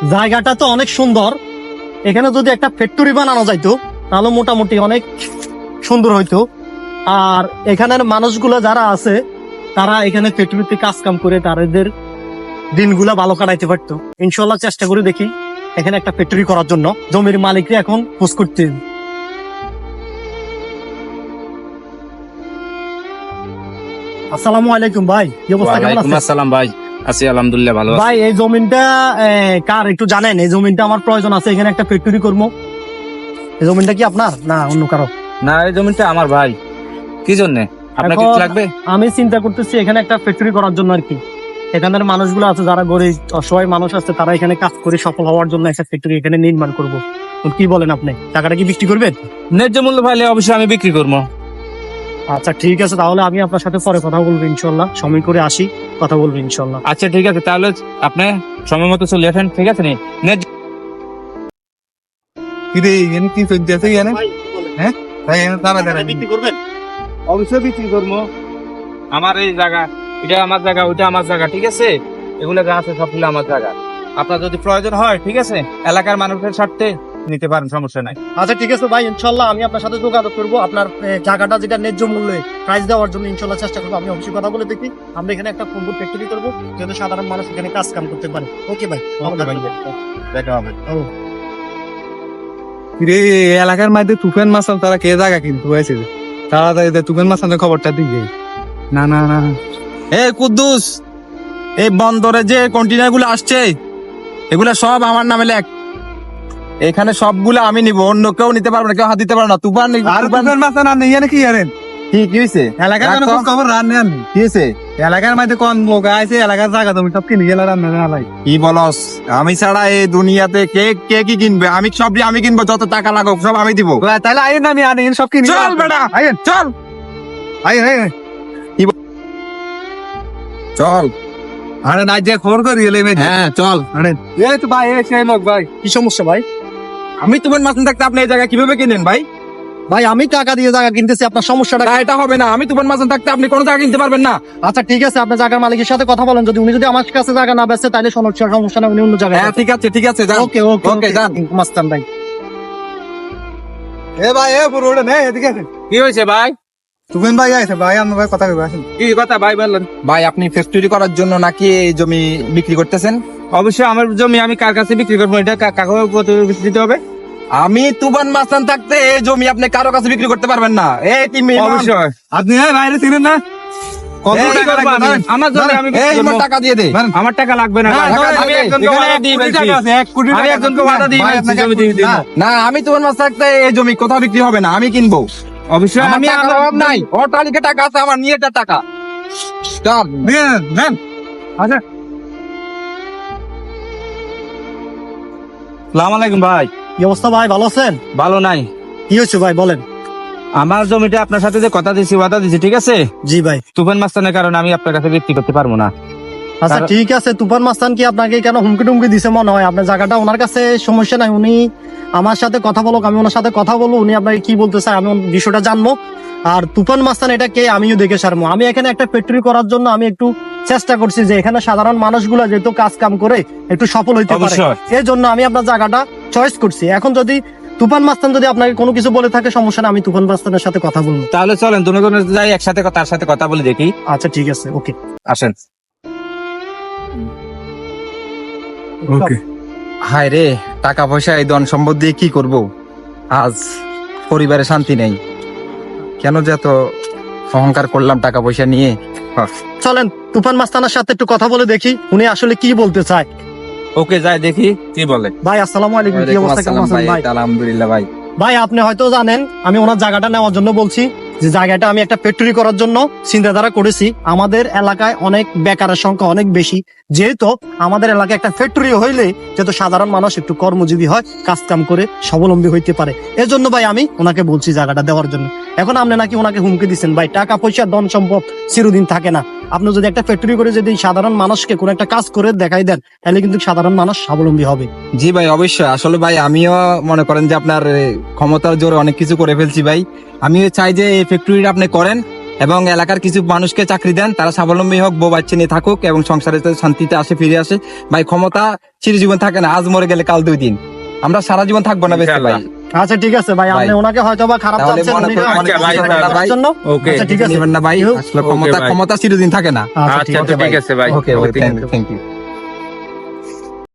জায়গাটা তো অনেক সুন্দর, এখানে যদি একটা ফ্যাক্টরি বানানো যাইতো তাহলে মোটামুটি অনেক সুন্দর হইতো। আর এখানের মানুষগুলো যারা আছে তারা এখানে ফ্যাক্টরিতে কাজ কাম করে তাদের দিনগুলা ভালো কাটাইতে পারতো। ইনশাল্লাহ চেষ্টা করে দেখি এখানে একটা ফ্যাক্টরি করার জন্য। জমির মালিকরা এখন খোঁজ করতে। আসসালামু আলাইকুম ভাই, কি অবস্থা, কেমন আছেন? আসসালাম ভাই, আছি আলহামদুলিল্লাহ ভালো। ভাই এই জমিনটা কার একটু জানেন? এই জমিনটা আমার প্রয়োজন আছে, এখানে একটা ফ্যাক্টরি করবো। এই জমিনটা কি আপনার না অন্য কারো? না, এই জমিটা আমার ভাই। কি জন্য আপনার কি এখন লাগবে? আমি চিন্তা করতেছি এখানে একটা ফ্যাক্টরি করার জন্য আর কি। এখানের মানুষগুলো আছে যারা গরিব অসহায় মানুষ আছে, তারা এখানে কাজ করে সফল হওয়ার জন্য একটা ফ্যাক্টরি এখানে নির্মাণ করবো। কি বলেন আপনি, টাকাটা কি বিক্রি করবেন? ন্যায্য মূল্য পাইলে অবশ্যই আমি বিক্রি করবো। আচ্ছা ঠিক আছে, তাহলে আমি আপনার সাথে পরে কথা বলবো ইনশাল্লাহ। সময় করে আসি, কথা বলবো ইনশাল্লাহ। আচ্ছা ঠিক আছে, তাহলে আপনি সময় মতো চলে আসেন, ঠিক আছে? কি চলতেছে এখানে? হ্যাঁ ভাই, এখানে দাঁড়া দাঁড়া বিক্রি করবেন? অবশ্যই বিক্রি করবো। আমার এই জায়গা, এটা আমার জায়গা, ওইটা আমার জায়গা, ঠিক আছে? এগুলো যা আছে সবগুলো আমার জায়গা। আপনার যদি প্রয়োজন হয়, ঠিক আছে, এলাকার মানুষের স্বার্থে নিতে পারেন, সমস্যা নাই। আচ্ছা ঠিক আছে ভাই, ইনশাল্লাহ আমি আপনার সাথে যোগাযোগ করবো। আপনার জায়গাটা যেটা ন্যায্য মূল্যে প্রাইস দেওয়ার জন্য ইনশাল্লাহ চেষ্টা করবো। আমি অবশ্যই কথা বলে দেখি আমরা এখানে একটা কম্পিউটার ফ্যাক্টরি করবো, যাতে সাধারণ মানুষ এখানে কাজ কাম করতে পারে। ওকে ভাই, দেখা হবে। ও রে, এলাকার মধ্যে তুফান মাসাল তারা কে জায়গা কিন্তু হয়েছে, তাড়াতাড়ি তুফান মাসালের খবরটা দিকে। না না না, এ কুদ্দুস, এই বন্দরে যে কন্টেনার গুলো আসছে এগুলা সব আমার নামে লেখ। এখানে সবগুলো আমি নিব, অন্য কেউ নিতে পারবে না, কেউ হাত দিতে পারবে না। তুফান আর তুফান মাসা না নেই কি জানেন? কি হয়েছে? এলাকার কোনো খোঁজ খবর রান নেন? কি হয়েছে? এলাকার মধ্যে কোন লোক আছে, এলাকার জায়গা তুমি সব কিনে গেলে রান্না না লাই। কি বলস? আমি ছাড়া এই দুনিয়াতে কে কে কি কিনবে? আমি সব আমি কিনবো, যত টাকা লাগুক সব আমি দিব। তাহলে আইন আমি আনেন সব কিনে। চল বেটা, আইন চল আইন আইন। চল। আরে না যে খবর করি এলে হ্যাঁ চল। আরে এই তো ভাই, এই সেই লোক ভাই। কি সমস্যা ভাই? আমি তোমার মাছ থাকতে আপনি এই জায়গা কিভাবে কিনেন ভাই? ভাই আমি টাকা দিয়ে জায়গা কিনতেছি, আপনার সমস্যাটা না, এটা হবে না। আমি তোমার মাছ থাকতে আপনি কোনো জায়গা কিনতে পারবেন না। আচ্ছা ঠিক আছে, আপনার জায়গার মালিকের সাথে কথা বলেন। যদি উনি যদি আমার কাছে জায়গা না বেচে তাহলে সমস্যা না, উনি অন্য জায়গায়। হ্যাঁ ঠিক আছে, ঠিক আছে, যান। ওকে ওকে ওকে, যান। মাস্তান ভাই। এ ভাই, এ পুরো ওটা নে, এদিকে আসেন। কি হয়েছে ভাই? তুফান ভাই আছে ভাই, আমার ভাই কথা কইবে, আসেন। কি কথা ভাই বললেন? ভাই আপনি ফ্যাক্টরি করার জন্য নাকি এই জমি বিক্রি করতেছেন? অবশ্যই আমার জমি আমি কার কাছে বিক্রি করবো, এটা কাকে দিতে হবে? আমি তুফান মাস্তান থাকতে এই জমি আপনি কারো কাছে বিক্রি করতে পারবেন না। এই তুমি অবশ্যই আপনি বাইরে ছিলেন না? কত এই টাকা করবো লাগবে? আমি? আমার জমি আমি বিক্রি এই করবো। আমার টাকা দিয়ে দে। আমার টাকা লাগবে না ভাই। আমি একজনকে এখানে ওয়াদা দিয়ে কোটি ফেলছি। টাকা আছে, 1 কোটি আমি টাকা একজনকে আছে। ওয়াদা দিয়ে ভাই, ফেলছি, আপনাকে জমি দিয়ে দিব। না। না, আমি তুফান মাস্তান থাকতে এই জমি কোথাও বিক্রি হবে না, আমি কিনবো। অবশ্যই আমি টাকার অভাব নাই, অটালিকা টাকা আছে আমার, নিয়ে এটা টাকা। চল। নেন, নেন। আচ্ছা সালাম আলাইকুম ভাই। কি অবস্থা ভাই, ভালো আছেন? ভালো নাই। কি হয়েছে ভাই বলেন? আমার জমিটা আপনার সাথে যে কথা দিয়েছি, ওয়াদা দিয়েছি, ঠিক আছে? জি ভাই। তুফান মাস্তানের কারণে আমি আপনার কাছে বিক্রি করতে পারবো না। আচ্ছা ঠিক আছে, তুফান মাস্তান কি আপনাকে কেন হুমকি টুমকি দিছে মনে হয়? আপনার জায়গাটা ওনার কাছে সমস্যা নাই, উনি আমার সাথে কথা বলুক, আমি ওনার সাথে কথা বলবো, উনি আপনাকে কি বলতে চায় আমি বিষয়টা জানবো। আর তুফান মাস্তান এটা কে আমিও দেখে সারবো। আমি এখানে একটা ফ্যাক্টরি করার জন্য আমি একটু চেষ্টা করছি যে এখানে সাধারণ মানুষগুলো যেহেতু কাজ কাম করে একটু সফল হইতে পারে, অবশ্যই। এই জন্য আমি আপনার জায়গাটা চয়েস করছি। এখন যদি তুফান মাস্তান যদি আপনাকে কোনো কিছু বলে থাকে সমস্যা না, আমি তুফান মাস্তানের সাথে কথা বলবো। তাহলে চলেন দুজনে যাই একসাথে, তার সাথে কথা বলে দেখি। আচ্ছা ঠিক আছে, ওকে। আসেন। ওকে। হায় রে, টাকা পয়সা এই ধন সম্পদ দিয়ে কি করব? আজ পরিবারে শান্তি নেই। কেন যে এত অহংকার করলাম টাকা পয়সা নিয়ে? চলেন তুফান মাস্তানের সাথে একটু কথা বলে দেখি উনি আসলে কি বলতে চায়। ওকে, যাই দেখি কি বলে। ভাই আসসালামু আলাইকুম, কি অবস্থা, কেমন আছেন ভাই? আলহামদুলিল্লাহ ভাই। ভাই আপনি হয়তো জানেন আমি ওনার জায়গাটা নেওয়ার জন্য বলছি, যে জায়গাটা আমি একটা ফ্যাক্টরি করার জন্য চিন্তাধারা করেছি। আমাদের এলাকায় অনেক বেকারের সংখ্যা অনেক বেশি, যেহেতু আমাদের এলাকায় একটা ফ্যাক্টরি হইলে যেহেতু সাধারণ মানুষ একটু কর্মজীবী হয়, কাজ কাম করে স্বাবলম্বী হইতে পারে। এজন্য ভাই আমি ওনাকে বলছি জায়গাটা দেওয়ার জন্য। এখন আপনি নাকি ওনাকে হুমকি দিচ্ছেন। ভাই টাকা পয়সা ধন সম্পদ চিরদিন থাকে না। আপনি যদি একটা ফ্যাক্টরি করে যদি সাধারণ মানুষকে কোনো একটা কাজ করে দেখাই দেন, তাহলে কিন্তু সাধারণ মানুষ স্বাবলম্বী হবে। জি ভাই, অবশ্যই। আসলে ভাই আমিও মনে করেন যে আপনার ক্ষমতার জোরে অনেক কিছু করে ফেলছি ভাই। আমিও চাই যে এই ফ্যাক্টরিটা আপনি করেন, এবং এলাকার কিছু মানুষকে চাকরি দেন, তারা স্বাবলম্বী হোক, বউ বাচ্চা নিয়ে থাকুক এবং সংসারে যাতে শান্তিতে আসে, ফিরে আসে। ভাই ক্ষমতা চিরজীবন থাকে না, আজ মরে গেলে কাল 2 দিন, আমরা সারা জীবন থাকবো না বেঁচে ভাই। আচ্ছা ঠিক আছে ভাই, আপনি ভাই। ওনাকে হয়তো বা খারাপ তাহলে চাচ্ছেন, মনে উনি করুন আমাদের ভাই, করার জন্য। ওকে আচ্ছা ঠিক আছে নেবেন না ভাই, আসলে ওকে ভাই। ক্ষমতা চিরদিন থাকে না। আচ্ছা ঠিক আচ্ছা আছে ঠিক আছে ভাই, ওকে, থ্যাংক ইউ।